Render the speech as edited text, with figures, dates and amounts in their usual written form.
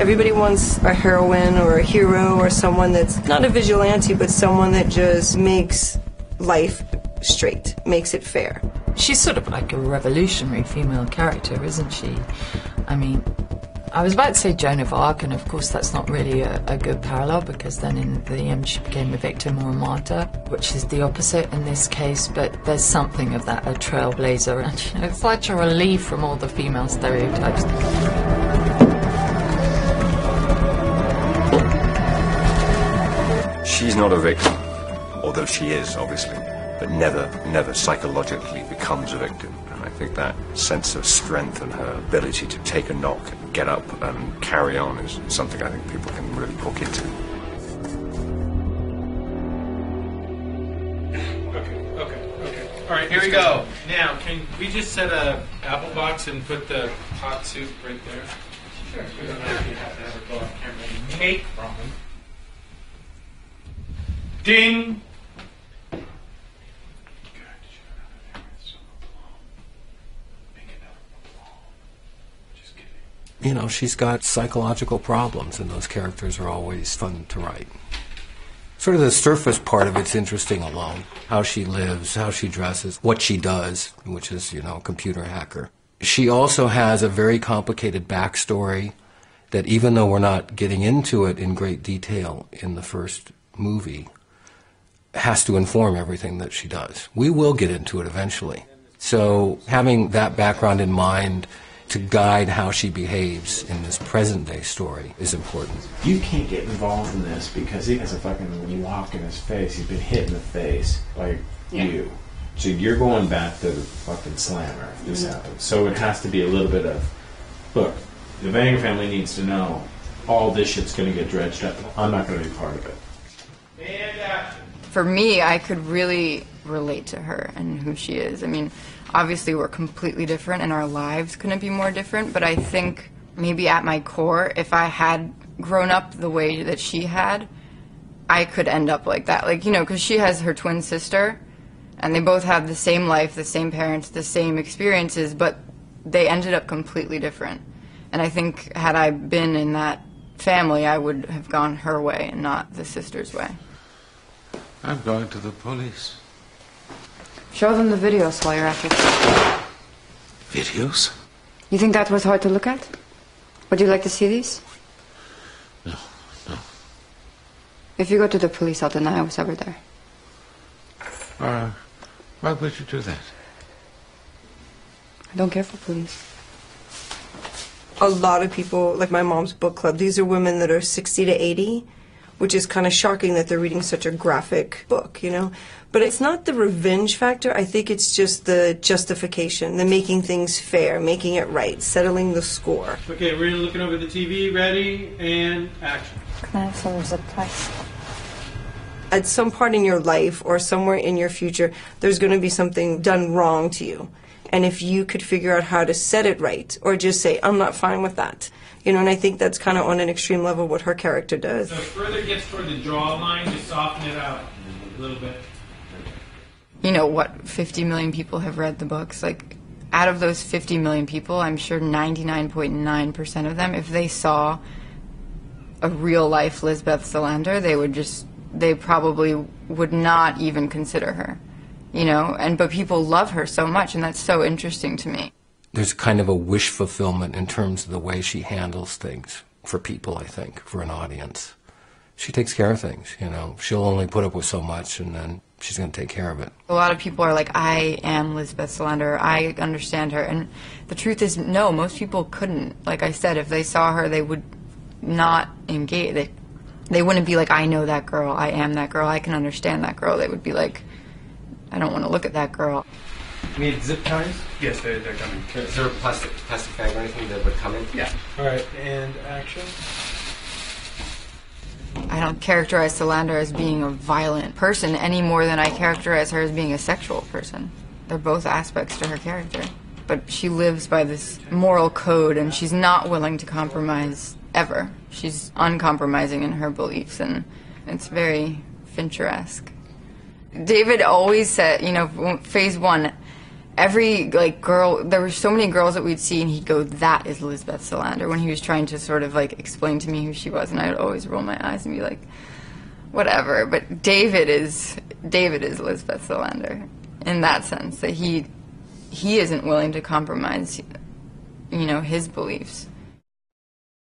Everybody wants a heroine or a hero or someone that's not a vigilante, but someone that just makes life straight, makes it fair. She's sort of like a revolutionary female character, isn't she? I mean, I was about to say Joan of Arc, and of course that's not really a good parallel, because then in the end she became a victim or a martyr, which is the opposite in this case, but there's something of that, a trailblazer, and you know, it's such a relief from all the female stereotypes. She's not a victim, although she is, obviously, but never psychologically becomes a victim. I think that sense of strength and her ability to take a knock and get up and carry on is something I think people can really hook into. Okay. All right, here we go. Now, can we just set a apple box and put the hot soup right there? Sure. We don't actually have to have it go off camera and take from them. Ding! You know, she's got psychological problems, and those characters are always fun to write. Sort of the surface part of it's interesting alone. How she lives, how she dresses, what she does, which is, you know, a computer hacker. She also has a very complicated backstory that, even though we're not getting into it in great detail in the first movie, has to inform everything that she does. We will get into it eventually. So having that background in mind to guide how she behaves in this present-day story is important. You can't get involved in this because he has a fucking, when you walk in his face, he's been hit in the face by you. So you're going back to the fucking slammer if this happens. So it has to be a little bit of, look, the Vanger family needs to know all this shit's going to get dredged up. I'm not going to be part of it. And action. For me, I could really relate to her and who she is. I mean, obviously we're completely different and our lives couldn't be more different, but I think maybe at my core, if I had grown up the way that she had, I could end up like that. Like, you know, because she has her twin sister, and they both have the same life, the same parents, the same experiences, but they ended up completely different. And I think had I been in that family, I would have gone her way and not the sister's way. I'm going to the police. Show them the videos while you're at it. Videos? You think that was hard to look at? Would you like to see these? No. If you go to the police, I'll deny I was ever there. Why would you do that? I don't care for police. A lot of people, like my mom's book club, these are women that are 60 to 80, which is kind of shocking that they're reading such a graphic book, you know? But it's not the revenge factor. I think it's just the justification, the making things fair, making it right, settling the score. Okay, we're looking over the TV. Ready, and action. Can I have some zip ties? At some part in your life or somewhere in your future, there's going to be something done wrong to you. And if you could figure out how to set it right, or just say, I'm not fine with that. You know, and I think that's kind of on an extreme level what her character does. So further it gets toward the jawline, just soften it out a little bit. You know, what, 50 million people have read the books? Like, out of those 50 million people, I'm sure 99.9% of them, if they saw a real-life Lisbeth Salander, they probably would not even consider her. You know, but people love her so much, and that's so interesting to me. There's kind of a wish fulfillment in terms of the way she handles things for people, I think, for an audience. She takes care of things, you know. She'll only put up with so much, and then she's going to take care of it. A lot of people are like, I am Lisbeth Salander, I understand her. And the truth is, no, most people couldn't. Like I said, if they saw her, they would not engage. They wouldn't be like, I know that girl, I am that girl, I can understand that girl. They would be like, I don't want to look at that girl. You need zip ties? Yes, they're coming. Is there a plastic bag or anything that would come in? Yeah. All right, and action. I don't characterize Salander as being a violent person any more than I characterize her as being a sexual person. They're both aspects to her character. But she lives by this moral code, and she's not willing to compromise ever. She's uncompromising in her beliefs, and it's very Fincher-esque. David always said, you know, phase one, every like girl, there were so many girls that we'd see, and he'd go, "That is Lisbeth Salander," when he was trying to sort of like explain to me who she was, and I would always roll my eyes and be like, "Whatever." But David is Lisbeth Salander in that sense, that he isn't willing to compromise, his beliefs.